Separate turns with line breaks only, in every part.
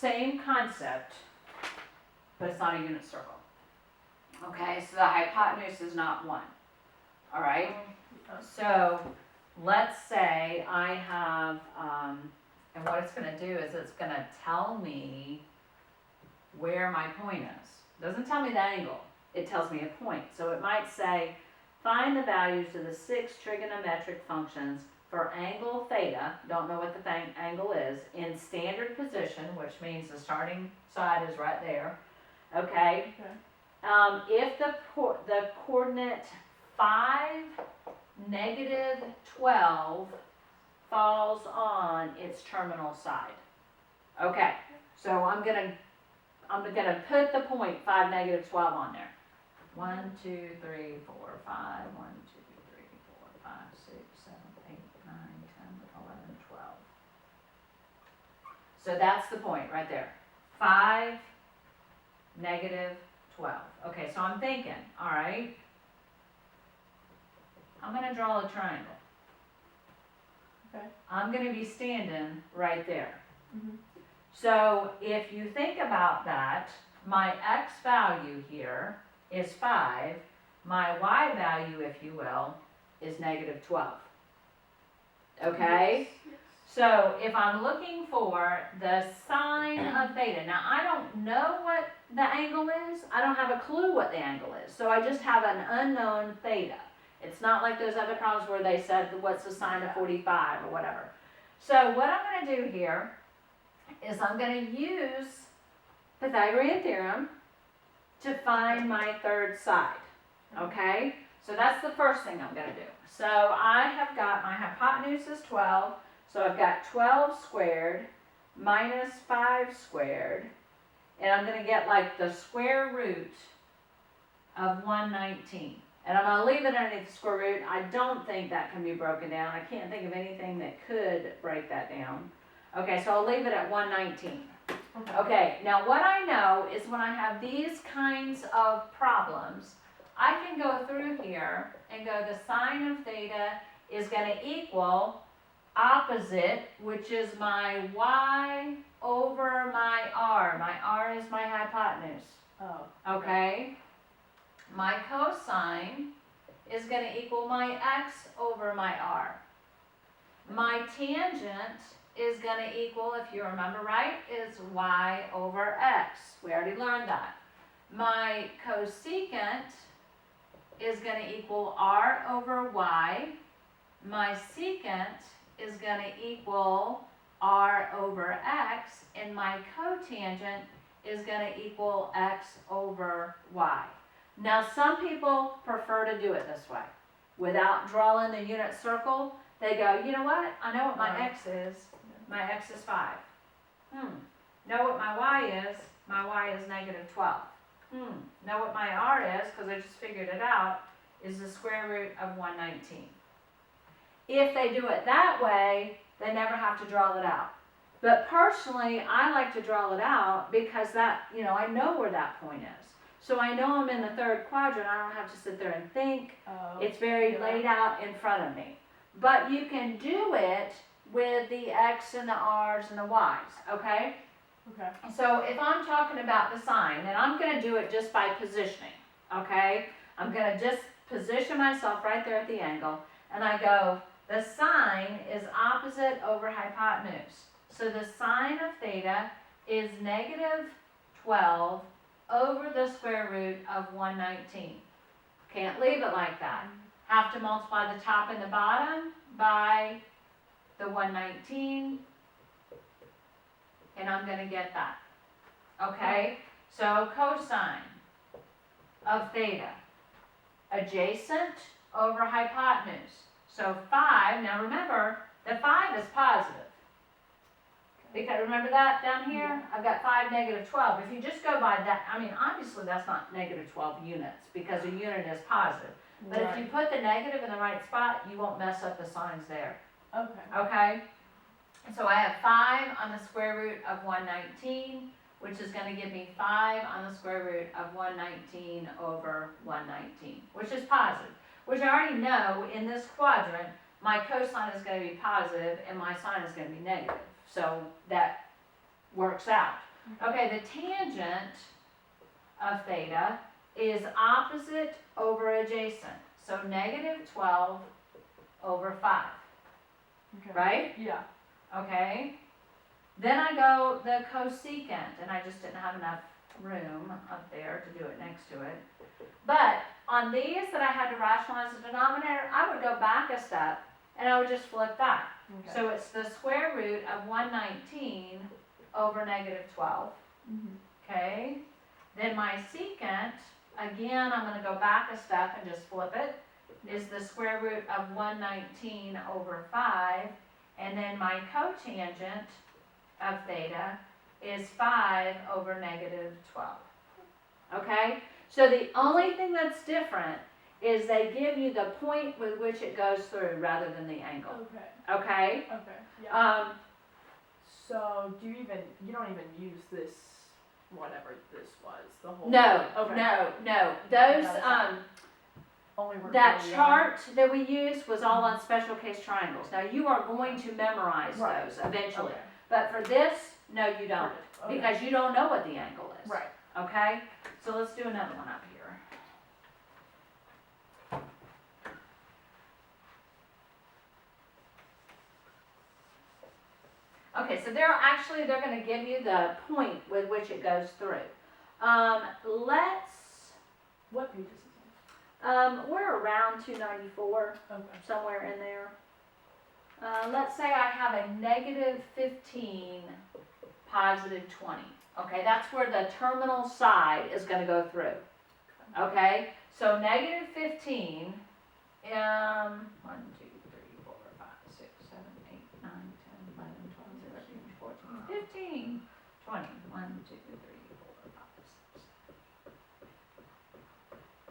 same concept, but it's not a unit circle. Okay, so the hypotenuse is not 1. All right? So let's say I have, and what it's going to do is it's going to tell me where my point is. It doesn't tell me the angle. It tells me a point. So it might say, find the values of the 6 trigonometric functions for angle theta, don't know what the angle is, in standard position, which means the starting side is right there. Okay? If the coordinate 5, -12 falls on its terminal side. Okay, so I'm gonna put the point 5, -12 on there. 1, 2, 3, 4, 5. 1, 2, 3, 4, 5, 6, 7, 8, 9, 10, 11, 12. So that's the point right there. 5, -12. Okay, so I'm thinking, all right, I'm going to draw a triangle.
Okay.
I'm going to be standing right there.
Mhm.
So if you think about that, my x value here is 5. My y value, if you will, is -12. Okay?
Yes.
So if I'm looking for the sine of theta, now I don't know what the angle is. I don't have a clue what the angle is. So I just have an unknown theta. It's not like those other problems where they said, what's the sine of 45 or whatever. So what I'm going to do here is I'm going to use Pythagorean theorem to find my third side. Okay? So that's the first thing I'm going to do. So I have got my hypotenuse is 12. So I've got 12 squared minus 5 squared. And I'm going to get like the square root of 119. And I'm going to leave it underneath the square root. I don't think that can be broken down. I can't think of anything that could break that down. Okay, so I'll leave it at 119. Okay, now what I know is when I have these kinds of problems, I can go through here and go the sine of theta is going to equal opposite, which is my y over my r. My r is my hypotenuse.
Oh.
Okay? My cosine is going to equal my x over my r. My tangent is going to equal, if you remember right, is y over x. We already learned that. My cosecant is going to equal r over y. My secant is going to equal r over x. And my cotangent is going to equal x over y. Now, some people prefer to do it this way. Without drawing the unit circle, they go, you know what? I know what my x is. My x is 5. Know what my y is? My y is -12. Know what my r is, because I just figured it out, is the square root of 119. If they do it that way, they never have to draw it out. But personally, I like to draw it out because that, I know where that point is. So I know I'm in the third quadrant. I don't have to sit there and think.
Oh.
It's very laid out in front of me. But you can do it with the x and the r's and the y's, okay?
Okay.
So if I'm talking about the sine, then I'm going to do it just by positioning, okay? I'm going to just position myself right there at the angle, and I go, the sine is opposite over hypotenuse. So the sine of theta is -12 over the square root of 119. Can't leave it like that. Have to multiply the top and the bottom by the 119, and I'm going to get that. Okay? So cosine of theta, adjacent over hypotenuse. So 5, now remember, the 5 is positive. Because remember that down here? I've got 5, -12. If you just go by that, obviously that's not -12 units because a unit is positive. But if you put the negative in the right spot, you won't mess up the signs there.
Okay.
Okay? So I have 5 on the square root of 119, which is going to give me 5 on the square root of 119 over 119, which is positive. Which I already know in this quadrant, my cosine is going to be positive and my sine is going to be negative. So that works out. Okay, the tangent of theta is opposite over adjacent. So negative 12 over 5,
Okay.
right?
Yeah.
Okay. Then I go the cosecant, and I just didn't have enough room up there to do it next to it. But on these that I had to rationalize the denominator, I would go back a step and I would just flip that.
Okay.
So it's the square root of 119 over negative 12.
Mhm.
Okay. Then my secant, again, I'm going to go back a step and just flip it, is the square root of 119 over 5. And then my cotangent of theta is 5 over negative 12. Okay? So the only thing that's different is they give you the point with which it goes through rather than the angle.
Okay.
Okay?
Okay. Yeah.
Um,
So you don't even use this, whatever this was, the whole.
no,
Okay.
no. Those,
That's Only work
that
for the
chart that we used was all on special case triangles. Now you are going to memorize
Right.
those eventually.
Okay.
But for this, no you don't.
Okay.
Because you don't know what the angle is.
Right.
Okay? So let's do another one up here. Okay, so they're going to give you the point with which it goes through.
What page is this
We're around 294,
on? Okay.
somewhere in there. Let's say I have a negative 15, positive 20. Okay, that's where the terminal side is going to go through. Okay, so negative 15, 1, 2, 3, 4, 5, 6, 7, 8, 9, 10, 11, 12, 13, 14, 15, 20. 1, 2, 3, 4, 5, 6,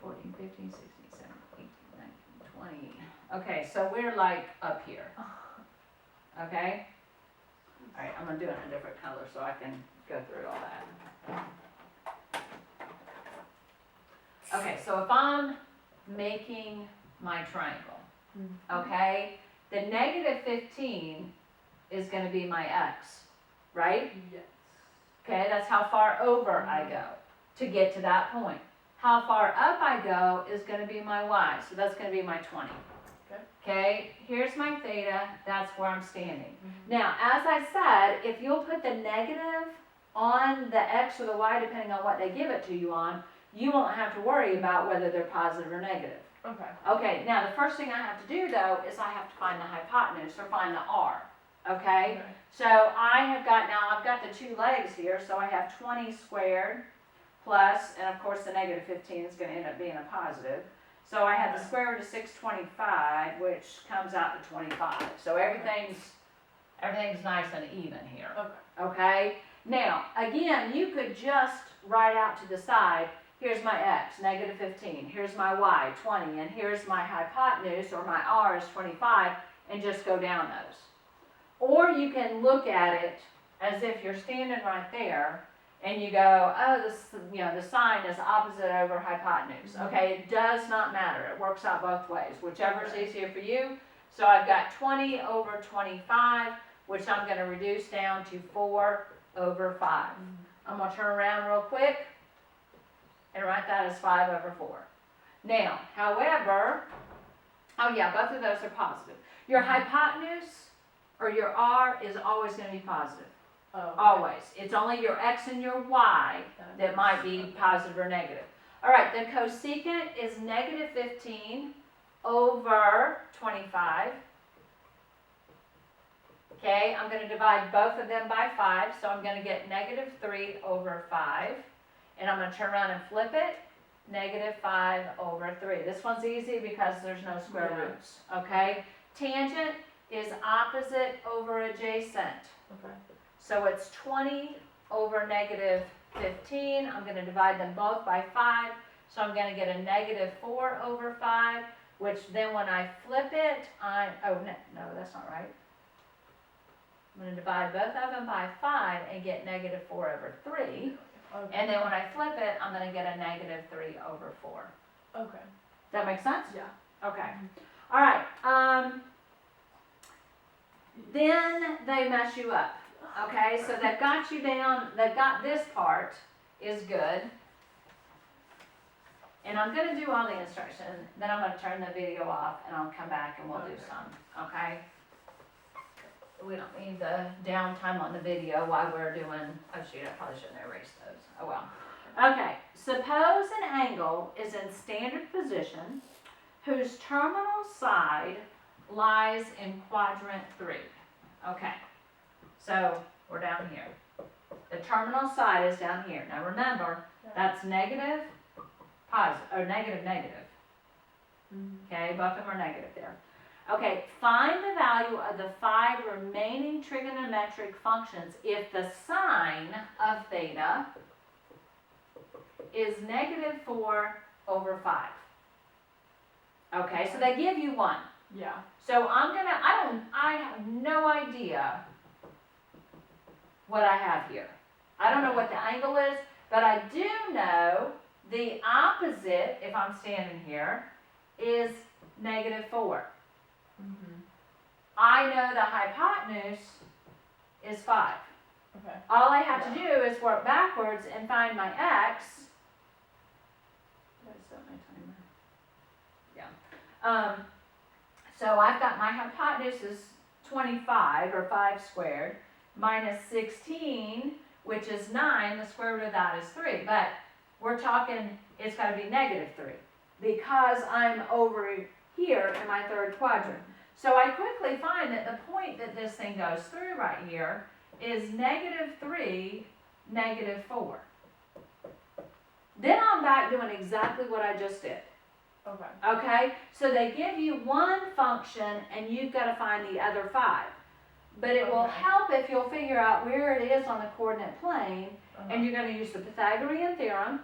14, 15, 16, 17, 18, 19, 20. Okay, so we're like up here. Okay? Alright, I'm going to do it in a different color so I can go through all that. Okay, so if I'm making my triangle, okay, the negative 15 is going to be my x, right?
Yes.
Okay, that's how far over I go to get to that point. How far up I go is going to be my y, so that's going to be my 20.
Okay.
Okay, here's my theta, that's where I'm standing. Now, as I said, if you'll put the negative on the x or the y, depending on what they give it to you on, you won't have to worry about whether they're positive or negative.
Okay.
Okay, now the first thing I have to do though is I have to find the hypotenuse or find the r. Okay? So I've got the two legs here, so I have 20 squared plus, and of course the negative 15 is going to end up being a positive. So I have the square root of 625, which comes out to 25. So everything's nice and even here.
Okay.
Okay? Now, again, you could just write out to the side, here's my x, negative 15, here's my y, 20, and here's my hypotenuse, or my r is 25, and just go down those. Or you can look at it as if you're standing right there, and you go, oh, the sign is opposite over hypotenuse. Okay, it does not matter. It works out both ways, whichever is easier for you. So I've got 20 over 25, which I'm going to reduce down to 4 over 5. I'm going to turn around real quick and write that as 5 over 4. Now, however, oh yeah, both of those are positive. Your hypotenuse or your r is always going to be positive.
Oh, okay.
Always. It's only your x and your y that might be positive or negative. All right, the cosecant is negative 15 over 25. Okay, I'm going to divide both of them by 5, so I'm going to get negative 3 over 5. And I'm going to turn around and flip it, negative 5 over 3. This one's easy because there's no square roots. Okay, tangent is opposite over adjacent.
Okay.
So it's 20 over negative 15. I'm going to divide them both by 5. So I'm going to get a negative 4 over 5, which then when I flip it, no, that's not right. I'm going to divide both of them by 5 and get negative 4 over 3.
Okay.
And then when I flip it, I'm going to get a negative 3 over 4.
Okay.
Does that make sense?
Yeah.
Okay. All right. Then they mess you up. Okay, so they've got you down, they've got this part is good. And I'm gonna do all the instruction, then I'm gonna turn the video off and I'll come back and we'll do some, okay? We don't need the downtime on the video while we're doing, oh shoot, I probably shouldn't erase those, oh well. Okay, suppose an angle is in standard position whose terminal side lies in quadrant 3. Okay, so we're down here. The terminal side is down here. Now remember, that's negative, positive, or negative, negative. Okay, both of them are negative there. Okay, find the value of the 5 remaining trigonometric functions if the sine of theta is negative 4 over 5. Okay, so they give you one.
Yeah.
So I have no idea what I have here. I don't know what the angle is, but I do know the opposite, if I'm standing here, is negative 4. I know the hypotenuse is 5.
Okay.
All I have to do is work backwards and find my x. Did I set my timer? Yeah. So I've got my hypotenuse is 25, or 5 squared, minus 16, which is 9. The square root of that is 3. But we're talking, it's got to be negative 3, because I'm over here in my third quadrant. So I quickly find that the point that this thing goes through right here is negative 3, negative 4. Then I'm back doing exactly what I just did.
Okay.
Okay? So they give you one function and you've got to find the other 5. But it will help if you'll figure out where it is on the coordinate plane, and you're going to use the Pythagorean theorem,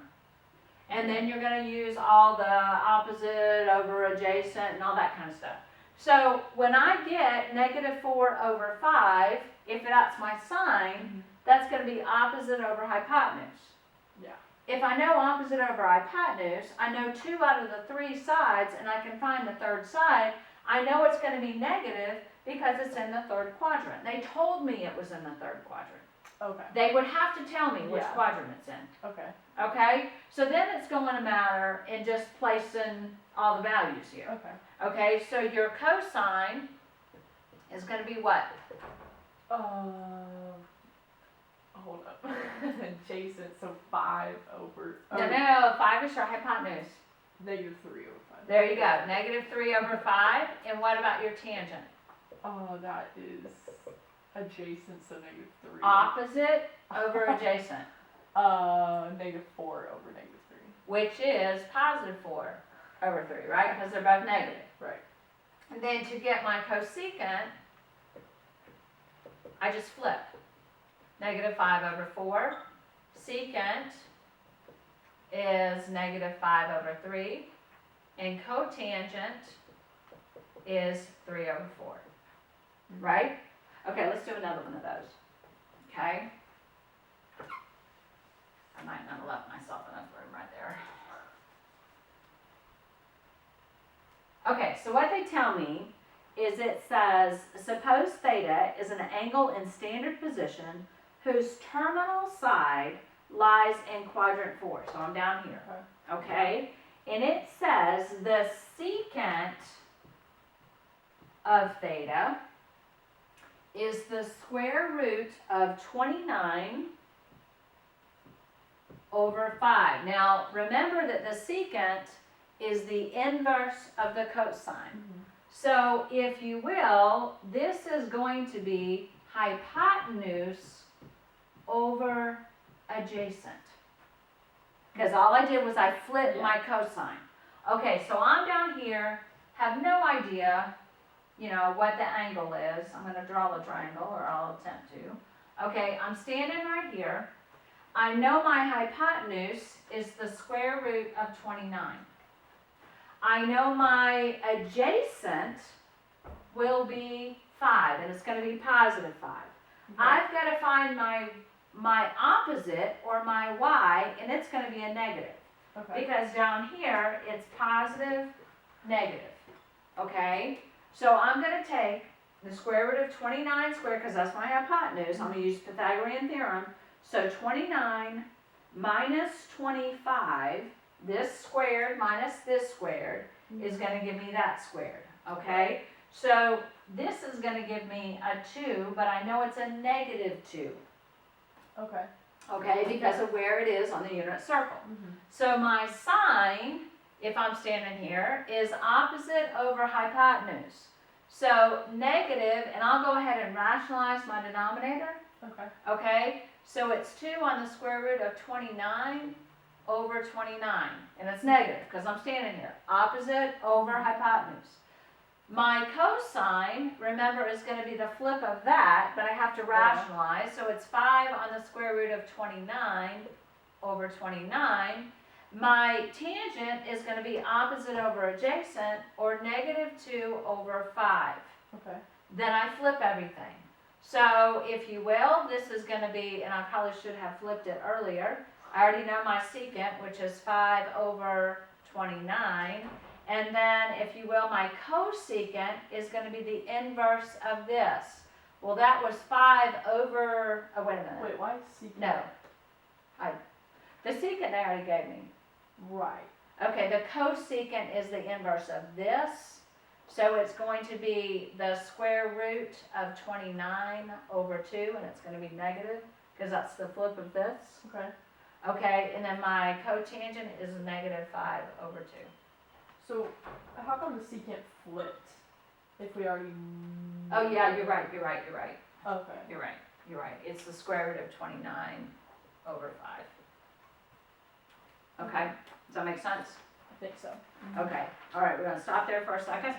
and then you're going to use all the opposite over adjacent and all that kind of stuff. So when I get negative 4 over 5, if that's my sine, that's going to be opposite over hypotenuse.
Yeah.
If I know opposite over hypotenuse, I know 2 out of the 3 sides, and I can find the third side. I know it's going to be negative because it's in the third quadrant. They told me it was in the third quadrant.
Okay.
They would have to tell me which quadrant it's in.
Okay.
Okay? So then it's going to matter in just placing all the values here.
Okay.
Okay, so your cosine is going to be what?
Hold up. Adjacent, so 5 over.
No, 5 is your hypotenuse.
Negative 3 over 5.
There you go. Negative 3 over 5. And what about your tangent?
That is adjacent, so negative 3.
Opposite over adjacent.
Negative 4 over negative 3.
Which is positive 4 over 3, right? Because they're both negative.
Right.
And then to get my cosecant, I just flip. Negative 5 over 4. Secant is negative 5 over 3. And cotangent is 3 over 4. Right? Okay, let's do another one of those. Okay? I might not have left myself enough room right there. Okay, so what they tell me is it says, suppose theta is an angle in standard position whose terminal side lies in quadrant 4. So I'm down here. Okay? And it says the secant of theta is the square root of 29 over 5. Now, remember that the secant is the inverse of the cosine. So, if you will, this is going to be hypotenuse over adjacent. Because all I did was I flipped my cosine. Okay, so I'm down here, have no idea, you know, what the angle is. I'm going to draw the triangle, or I'll attempt to. Okay, I'm standing right here. I know my hypotenuse is the square root of 29. I know my adjacent will be 5, and it's going to be positive 5. I've got to find my opposite, or my y, and it's going to be a negative. Because down here, it's positive, negative. Okay? So I'm going to take the square root of 29 squared, because that's my hypotenuse, I'm gonna use Pythagorean theorem. So 29 minus 25, this squared minus this squared, is gonna give me that squared, okay? So this is gonna give me a 2, but I know it's a negative 2,
Okay.
okay, because of where it is on the unit circle. So my sine, if I'm standing here, is opposite over hypotenuse. So negative, and I'll go ahead and rationalize my denominator,
Okay.
okay? So it's 2 on the square root of 29 over 29, and it's negative because I'm standing here, opposite over hypotenuse. My cosine, remember, is going to be the flip of that, but I have to rationalize, so it's 5 on the square root of 29 over 29. My tangent is going to be opposite over adjacent, or negative 2 over 5.
Okay.
Then I flip everything. So, if you will, this is going to be, and I probably should have flipped it earlier, I already know my secant, which is 5 over 29. And then, if you will, my cosecant is going to be the inverse of this. Well, that was 5 over, oh, wait a minute.
Wait, why secant?
No. The secant they already gave me.
Right.
Okay, the cosecant is the inverse of this. So it's going to be the square root of 29 over 2, and it's going to be negative, because that's the flip of this.
Okay.
Okay, and then my cotangent is negative 5 over 2.
So, how come the secant flipped? If we already.
Oh yeah, you're right.
Okay.
You're right. It's the square root of 29 over 5. Okay, does that make sense?
I think so.
Okay, all right, we're gonna stop there for a second.